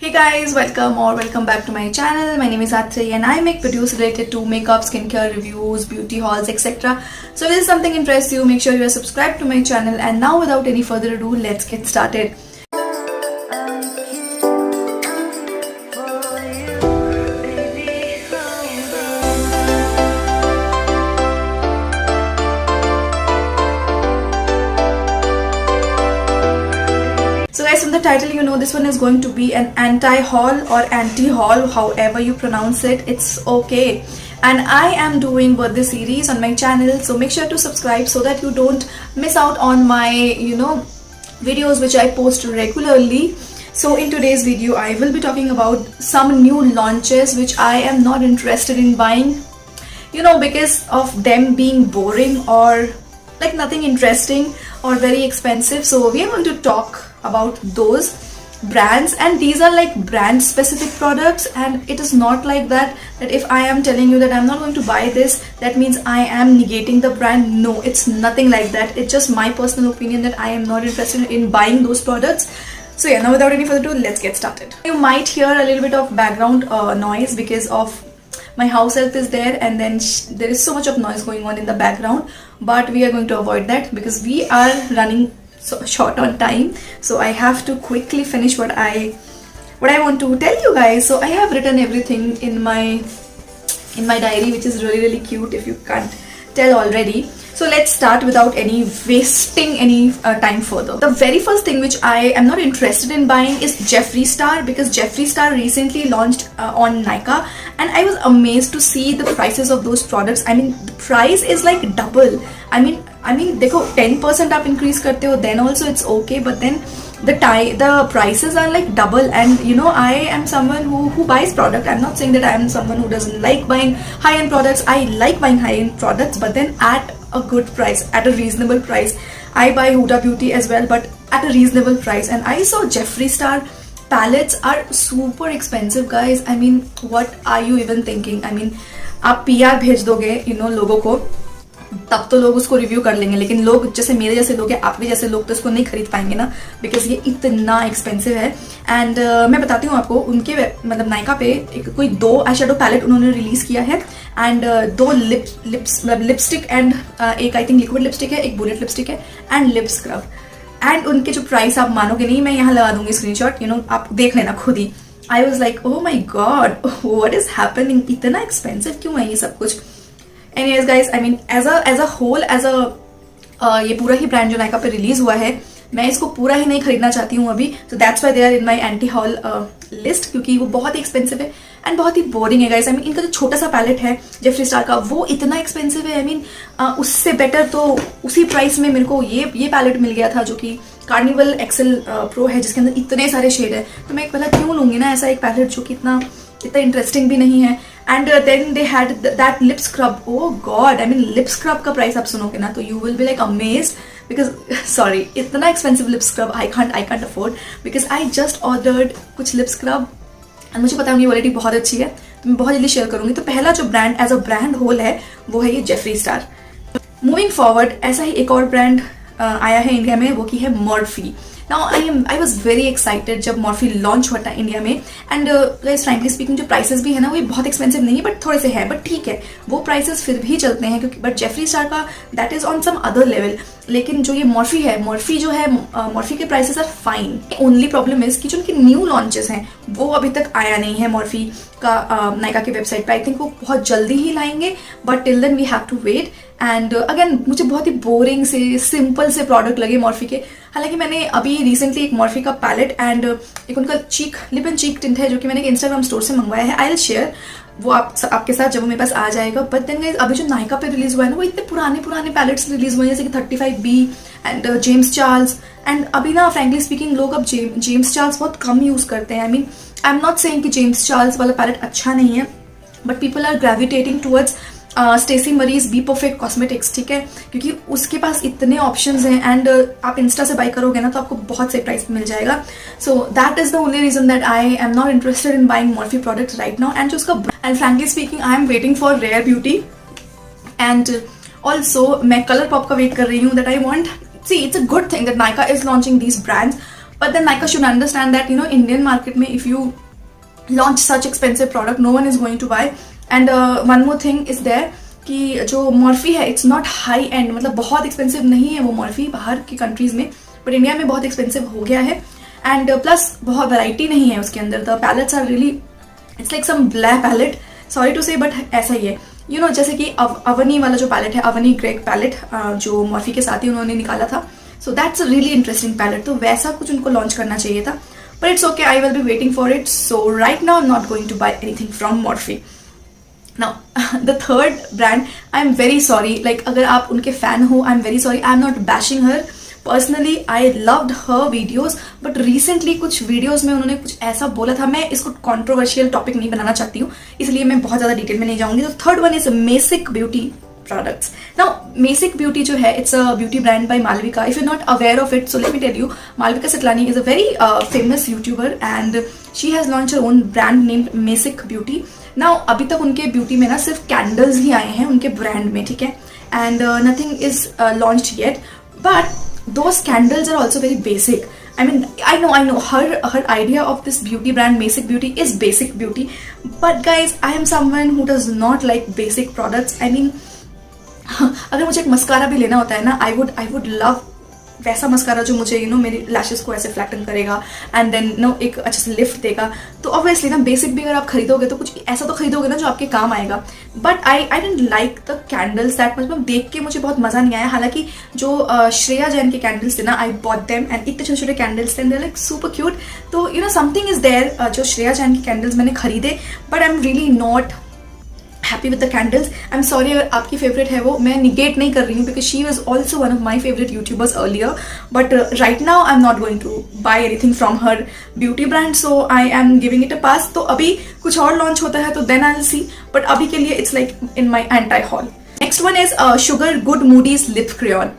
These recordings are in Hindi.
Hey guys, welcome back to my channel. My name is Atri and I make videos related to makeup, skincare reviews, beauty hauls, etc. So if this is something interests you, make sure you are subscribed to my channel. And now without any further ado, let's get started. So guys, from the title you know this one is going to be an anti-haul or anti-haul, however you pronounce it, it's okay. And I am doing birthday series on my channel, so make sure to subscribe so that you don't miss out on my videos which I post regularly. So in today's video I will be talking about some new launches which I am not interested in buying, because of them being boring or like nothing interesting or very expensive. So we are going to talk about those brands, and these are like brand specific products, and it is not like that if I am telling you that I'm not going to buy this, that means I am negating the brand. No, it's nothing like that. It's just my personal opinion that I am not interested in buying those products. So yeah, now without any further ado, let's get started. You might hear a little bit of background noise because of my house help is there, and then there is so much of noise going on in the background, but we are going to avoid that because we are running so short on time. So I have to quickly finish what I want to tell you guys. So I have written everything in my diary, which is really cute if you can't tell already. So let's start without any wasting any time further. The very first thing which I am not interested in buying is Jeffree Star, because Jeffree Star recently launched on Nykaa, and I was amazed to see the prices of those products. I mean, the price is like double. I mean देखो 10% आप increase करते हो then also it's okay, but then the prices are like double. And I am someone who buys product. I'm not saying that I am someone who doesn't like buying high-end products. I like buying high-end products, but then at a good price, at a reasonable price. I buy Huda Beauty as well, but at a reasonable price. And I saw Jeffree Star palettes are super expensive, guys. I mean, what are you even thinking? I mean, आप PR भेज दोगे लोगों को, तब तो लोग उसको रिव्यू कर लेंगे, लेकिन लोग जैसे मेरे जैसे लोग हैं, आप भी जैसे लोग, तो इसको नहीं खरीद पाएंगे ना, बिकॉज ये इतना एक्सपेंसिव है. एंड मैं बताती हूँ आपको, उनके मतलब नायका पे कोई 2 आई शेडो पैलेट उन्होंने रिलीज किया है, एंड 2 लिपस्टिक एंड एक आई थिंक लिक्विड लिपस्टिक है, एक बुलेट लिपस्टिक है, एंड लिप स्क्रब. एंड उनके जो प्राइस आप मानोगे नहीं, मैं यहाँ लगा दूंगी स्क्रीनशॉट, आप देख लेना खुद ही. I was like oh my god, what is happening, इतना एक्सपेंसिव क्यों है ये सब कुछ. Anyways guys, I mean as a whole, ये पूरा ही ब्रांड जो नायका पे रिलीज हुआ है, मैं इसको पूरा ही नहीं खरीदना चाहती हूँ अभी. तो that's why they are in my anti haul list, क्योंकि वो बहुत ही एक्सपेंसिव है एंड बहुत ही बोरिंग है गाइस. आई मीन इनका जो छोटा सा पैलेट है जेफरी स्टार का, वो इतना एक्सपेंसिव है. आई मीन उससे बेटर तो उसी प्राइस में मेरे को ये पैलेट मिल गया था, जो कि कार्निवल एक्सेल प्रो है, जिसके अंदर इतने सारे शेड है. तो मैं एक पहला क्यों लूंगी ना ऐसा एक पैलेट जो कि इतना इंटरेस्टिंग भी नहीं है. And then they had that lip scrub. Oh god, I mean lip scrub का प्राइस आप सुनोगे ना तो you will be like amazed, because sorry, इतना expensive lip scrub I can't afford, because I just ordered कुछ लिप स्क्रब एंड मुझे पता है उनकी क्वालिटी बहुत अच्छी है, तो मैं बहुत जल्दी शेयर करूंगी. तो पहला जो brand as a brand whole है वो है ये जेफरी स्टार. मूविंग फॉरवर्ड, ऐसा ही एक और ब्रांड आया है इंडिया में, वो की है Morphy. Now I was very excited जब मॉर्फी लॉन्च हुआ था इंडिया में. एंड गाइस फ्रैंकली स्पीकिंग जो प्राइसेस भी है ना, वो बहुत एक्सपेंसिव नहीं है, बट थोड़े से हैं, बट ठीक है, वो प्राइसेस फिर भी चलते हैं, क्योंकि बट जेफरी स्टार का that is on some other level. लेकिन जो ये मॉर्फी है, मॉर्फी जो है, मॉर्फी के prices are fine. Only problem is कि जो उनकी न्यू लॉन्चेस हैं वो अभी तक आया नहीं है मॉर्फी का नायका की वेबसाइट पे. आई थिंक वो बहुत जल्दी ही लाएंगे, but till then we have to wait. And again मुझे बहुत ही बोरिंग से सिंपल से प्रोडक्ट लगे मॉर्फी के. हालांकि मैंने अभी रिसेंटली एक मॉर्फी का पैलेट एंड एक उनका लिप एंड चीक टिंट है, जो कि मैंने एक इंस्टाग्राम स्टोर से मंगवाया है. आई विल शेयर वो आपके साथ जब वो मेरे पास आ जाएगा. बट देन गाइस, अभी जो नायका पे रिलीज हुआ है ना, वो इतने पुराने पैलेट्स रिलीज हुए हैं, जैसे कि 35B and James Charles. And अभी ना फ्रैंकली स्पीकिंग लोग अब जेम्स चार्ल्स बहुत कम यूज करते हैं. I mean I am not saying कि जेम्स चार्ल्स वाला पैलेट अच्छा नहीं है, but people are gravitating towards Stacey Marie B perfect cosmetics, ठीक है, क्योंकि उसके पास इतने ऑप्शंस हैं. एंड आप इंस्टा से बाई करोगे ना तो आपको बहुत सही प्राइस मिल जाएगा. So that is the only reason that I am not interested in buying Morphe products right now. And जो उसका and frankly speaking I am waiting for rare beauty, and also मैं कलर पॉप का वेट कर रही हूँ. That I want, see it's a good thing that Nykaa is launching these brands, But then Nykaa should understand that, Indian market में if you launch such expensive product, no one is going to buy. And one more thing is there कि जो Morphe है, it's not high end, मतलब बहुत expensive नहीं है वो Morphe बाहर की countries में, but इंडिया में बहुत expensive हो गया है. And plus बहुत variety नहीं है उसके अंदर. The palettes are really, it's like some black palette, sorry to say, but ऐसा ही है. जैसे कि अवनी वाला जो पैलेट है, अवनी ग्रेग पैलेट, जो Morphe के साथ ही उन्होंने निकाला था, so that's a really interesting palette. तो वैसा कुछ उनको लॉन्च करना चाहिए था, but it's okay, I will be waiting for it. So right now I am not going to buy anything from Morphe. Now the third brand, I am very sorry, like अगर आप उनके फैन हो, I am very sorry, I am not bashing her. Personally I loved her videos, but recently कुछ वीडियोज में उन्होंने कुछ ऐसा बोला था, मैं इसको कॉन्ट्रोवर्शियल टॉपिक नहीं बनाना चाहती हूँ, इसलिए मैं बहुत ज़्यादा डिटेल में नहीं जाऊंगी. तो third one is Masic beauty products. Now, Masic Beauty जो है, it's a beauty brand by Malvika. If you're not aware of it, so let me tell you, Malvika Sitlani is a very famous YouTuber and she has launched her own brand named Masic Beauty. Now, अभी तक उनके ब्यूटी में ना सिर्फ कैंडल्स ही आए हैं उनके ब्रांड में, ठीक है, and nothing is launched yet. But those candles are also very basic. I mean, I know her idea of this beauty brand Masic Beauty is basic beauty, but guys, I am someone who does not like basic products. I mean, अगर मुझे एक मस्कारा भी लेना होता है ना, आई वुड लव वैसा मस्कारा जो मुझे मेरी लैशेस को ऐसे फ्लैटन करेगा एंड देन एक अच्छे से लिफ्ट देगा. तो ऑब्वियसली ना बेसिक भी अगर आप खरीदोगे तो कुछ ऐसा तो खरीदोगे ना जो आपके काम आएगा. But I didn't like the candles that much. मतलब देख के मुझे बहुत मजा नहीं आया. हालांकि जो श्रेया जैन के कैंडल्स थे ना, आई बॉट देम एंड इतने छोटे छोटे कैंडल्स थे, लाइक सुपर क्यूट. तो समथिंग इज देयर. जो श्रेया जैन के कैंडल्स मैंने खरीदे, but I am really not happy with the candles. I am sorry अगर आपकी फेवरेट है वो, मैं निगेट नहीं कर रही हूँ because she was also one of my favourite YouTubers earlier. But right now I am not going to buy anything from her beauty brand, so I am giving it a pass. तो अभी कुछ और लॉन्च होता है तो then I will see, but अभी के लिए it's like in my anti haul. Next one is Sugar good moodies lip crayon.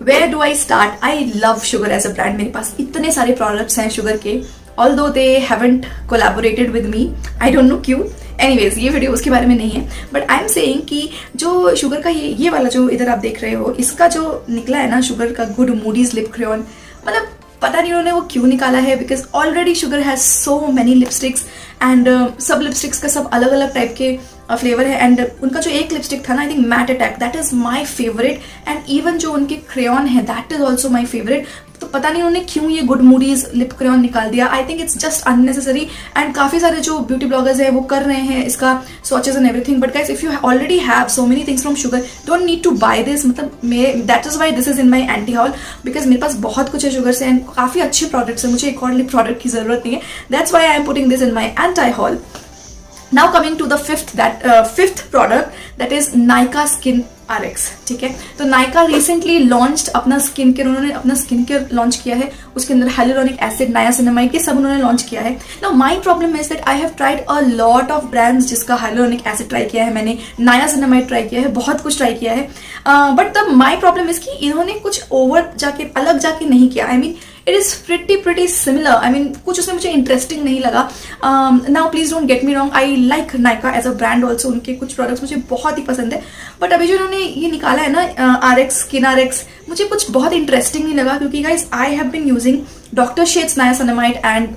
Where do I start? I love Sugar as a brand. मेरे पास इतने सारे प्रोडक्ट्स हैं शुगर के, although they haven't collaborated with me, I don't know क्यों. Anyways, ये वीडियो उसके बारे में नहीं है, बट आई एम सेइंग कि जो शुगर का ये वाला जो इधर आप देख रहे हो, इसका जो निकला है ना शुगर का गुड मूडीज लिप क्रेयॉन, मतलब पता नहीं उन्होंने वो क्यों निकाला है, because already sugar has so many lipsticks and सब लिपस्टिक्स का सब अलग अलग टाइप के फ्लेवर है. एंड उनका जो एक लिपस्टिक था ना, I think matte attack, that is my favourite. And even जो उनके क्रेयॉन है that is also my favourite. तो पता नहीं उन्होंने क्यों ये गुड मूडीज लिप क्रेयॉन निकाल दिया. I think it's just unnecessary. And काफी सारे जो ब्यूटी ब्लॉगर्स हैं वो कर रहे हैं इसका swatches and everything, but guys if you already have so many things from Sugar, don't need to buy this. मतलब that is why this is in my anti haul, because मेरे पास बहुत कुछ है शुगर से एंड काफी अच्छे प्रोडक्ट्स है, मुझे एक और लिप प्रोडक्ट की जरूरत नहीं है. That's why I am putting this in my anti hall. Now coming to the fifth product, that is Nykaa Skin RX. ठीक है, तो Nykaa recently launched अपना स्किन केयर, उन्होंने अपना स्किन केयर लॉन्च किया है. उसके अंदर hyaluronic acid, niacinamide, ये सब उन्होंने लॉन्च किया है. Now my problem is that I have tried a lot of brands जिसका hyaluronic acid ट्राई किया है मैंने, niacinamide ट्राई किया है, बहुत कुछ ट्राई किया है. But the my problem is कि इन्होंने कुछ ओवर जाके अलग जाके नहीं किया. I mean it is pretty similar. I mean कुछ उसमें मुझे इंटरेस्टिंग नहीं लगा. Now please don't get me wrong, I like Nykaa as a brand also. उनके कुछ प्रोडक्ट्स मुझे बहुत ही पसंद है, बट अभी जो उन्होंने ये निकाला है ना RX स्किन RX, मुझे कुछ बहुत इंटरेस्टिंग नहीं लगा. क्योंकि guys I have been using doctor Sheth's niacinamide and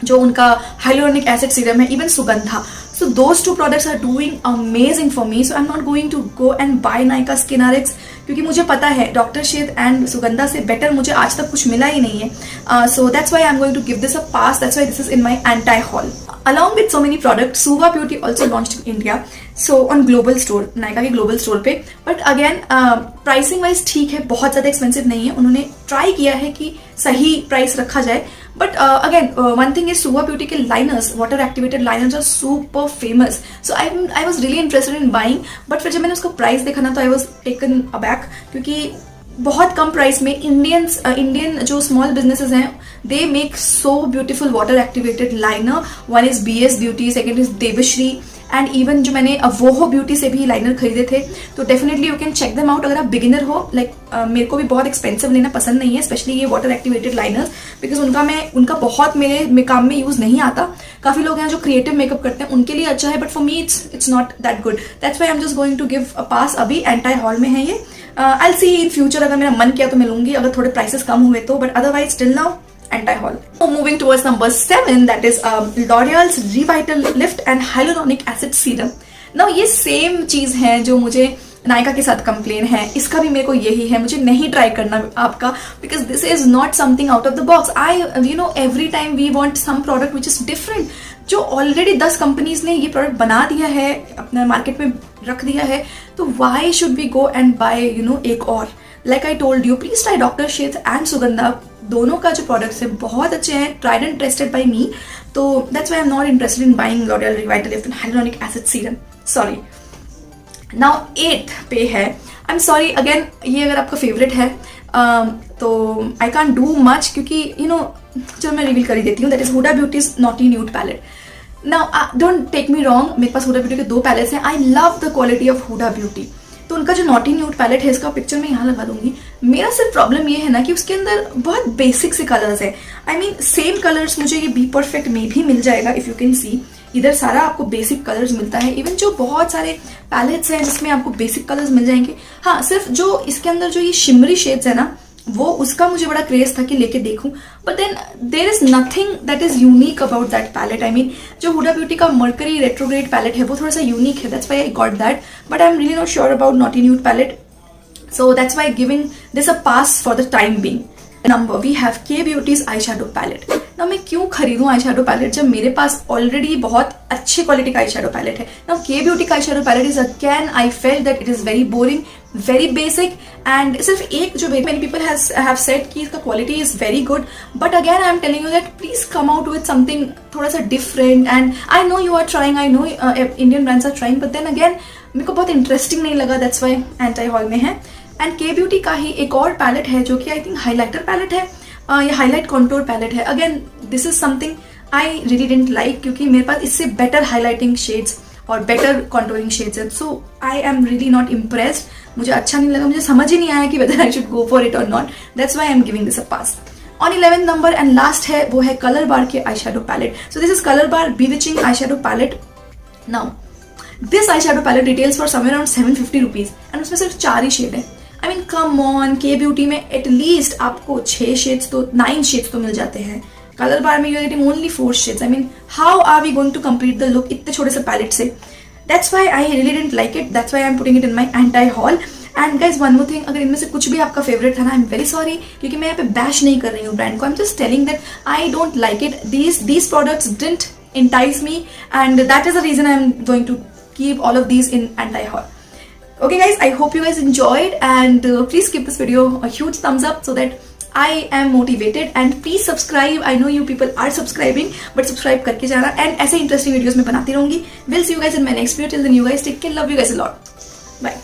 जो उनका हाइलुरोनिक एसिड सीरम है, even Sugandha. So those two products are doing amazing for me. So I'm not going to go and buy Nykaa Skin RX क्योंकि मुझे पता है डॉक्टर शेड एंड सुगंधा से बेटर मुझे आज तक कुछ मिला ही नहीं है. So that's why I'm going to give this a pass. That's why this is in my anti-haul. Along with so many products, Suva Beauty also launched in India. So on global store, Nykaa के global store पे. But again, pricing wise ठीक है, बहुत ज़्यादा expensive नहीं है. उन्होंने try किया है कि सही price रखा जाए. But again, one thing is Suva Beauty के liners, water activated liners are super famous. So I was really interested in buying. But फिर जब मैंने उसका price देखा ना तो I was taken aback क्योंकि बहुत कम प्राइस में इंडियन जो स्मॉल बिजनेसेस हैं, they make so beautiful water activated liner. One is BS beauty, second is Devshree, and even जो मैंने वोहो ब्यूटी से भी लाइनर खरीदे थे. तो definitely you can check them out अगर आप बिगिनर हो. लाइक मेरे को भी बहुत एक्सपेंसिव लेना पसंद नहीं है, स्पेशली ये वाटर एक्टिवेटेड लाइनर्स, बिकॉज उनका बहुत मेरे काम में यूज नहीं आता. काफी लोग हैं जो क्रिएटिव मेकअप करते हैं, उनके लिए अच्छा है, but for me it's not that good. That's why I am just going to give a pass. अभी एंटी हॉल में है ये. आई विल सी इन फ्यूचर, अगर मेरा मन किया तो मैं लूंगी, अगर थोड़े प्राइसेस कम हुए तो. But otherwise till now anti-haul. So moving towards number 7, that is L'Oreal's Revital Lift and Hyaluronic Acid Serum. Now ये सेम चीज है जो मुझे नायका के साथ कंप्लेन है, इसका भी मेरे को यही है, मुझे नहीं ट्राई करना आपका, because this is not something out of the box. I every time we want some product which is different. जो ऑलरेडी 10 कंपनीज ने ये प्रोडक्ट बना दिया है, अपने मार्केट में रख दिया है, तो why should we go and buy एक और. Like I told you, please try doctor Sheth and Sugandha. दोनों का जो प्रोडक्ट्स है बहुत अच्छे हैं, tried and tested by me. तो that's why I am not interested in buying L'Oreal Revital Lift and Hyaluronic Acid Serum. सॉरी. नाउ 8th पे है, आई एम सॉरी अगेन, ये अगर आपका फेवरेट है तो आई कांट डू मच, क्योंकि चलो मैं रिवील कर ही देती हूँ. That is Huda Beauty's naughty nude palette. Now don't take me wrong, मेरे पास हुडा ब्यूटी के 2 पैलेट्स हैं. I love the quality of Huda Beauty. तो उनका जो नॉटी न्यूड पैलेट है, इसका पिक्चर मैं यहाँ लगा दूंगी. मेरा सिर्फ प्रॉब्लम ये है ना कि उसके अंदर बहुत बेसिक से कलर्स है. आई मीन सेम कलर्स मुझे ये बी परफेक्ट में भी मिल जाएगा. इफ यू कैन सी, इधर सारा आपको बेसिक कलर्स मिलता है. इवन जो बहुत सारे पैलेट्स हैं जिसमें आपको बेसिक कलर्स मिल जाएंगे. हाँ, सिर्फ जो इसके अंदर जो ये शिमरी शेड्स है ना, वो उसका मुझे बड़ा क्रेज था कि लेके देखूं. But then there is nothing that is unique about that palette. I mean जो हुडा ब्यूटी का मर्करी रेट्रोग्रेड पैलेट है वो थोड़ा सा यूनिक है. That's why I got that. But I am really not sure about naughty nude palette. So that's why giving this a pass for the time being. Number we have Kay Beauty's eye shadow palette. ना मैं क्यों खरीदूं आई शैडो पैलेट जब मेरे पास ऑलरेडी बहुत अच्छी क्वालिटी का आई शैडो पैलेट है. ना के ब्यूटी का eye shadow palette is again, I felt that it is very boring, very basic. And सिर्फ एक जो मेनी पीपल हैव सेड कि इसका quality is very good. But again I am telling you that please come out with something थोड़ा सा different. And I know you are trying, I know Indian brands are trying, but then again मेरे को बहुत इंटरेस्टिंग नहीं लगा. दैट्स वाई एंटी हॉल में है. एंड के ब्यूटी का ही एक और पैलेट है जो कि आई थिंक हाईलाइटर पैलेट है, या हाईलाइट कॉन्टोर पैलेट है. Again this is something I really didn't like, क्योंकि मेरे पास इससे बेटर हाईलाइटिंग शेड्स और बेटर कॉन्टोरिंग शेड्स है. So I am really not impressed. मुझे अच्छा नहीं लगा, मुझे समझ ही नहीं आया कि whether I should go for it और not. That's why I am giving this a pass. On 11th number and last है, वो है कलर बार के eye shadow palette. So this is Colorbar bewitching eye shadow palette. Now this eye shadow palette details for somewhere around 750 rupees and उसमें सिर्फ 4 ही शेड है. I mean come on, K beauty में एटलीस्ट आपको 6 शेड्स तो 9 शेड्स तो मिल जाते हैं. कलर बार में you are getting only 4 shades. I mean how are we going to complete the look इतने छोटे से पैलेट से. That's why I really didn't like it. That's why I am putting it in my anti haul. And guys one more thing, अगर इनमें से कुछ भी आपका फेवरेट था ना, आई एम वेरी सॉरी, क्योंकि मैं यहाँ पे बैश नहीं कर रही हूँ ब्रांड को. आई am just telling that I don't like it. These products didn't entice me, and that is the reason I am going to keep all of these in anti-haul. Okay guys, I hope you guys enjoyed, and please give this video a huge thumbs up so that I am motivated, and please subscribe. I know you people are subscribing, but subscribe करके जाना, and ऐसे interesting videos मैं बनाती रहूँगी. We'll see you guys in my next video. Till then, you guys take care. Love you guys a lot. Bye.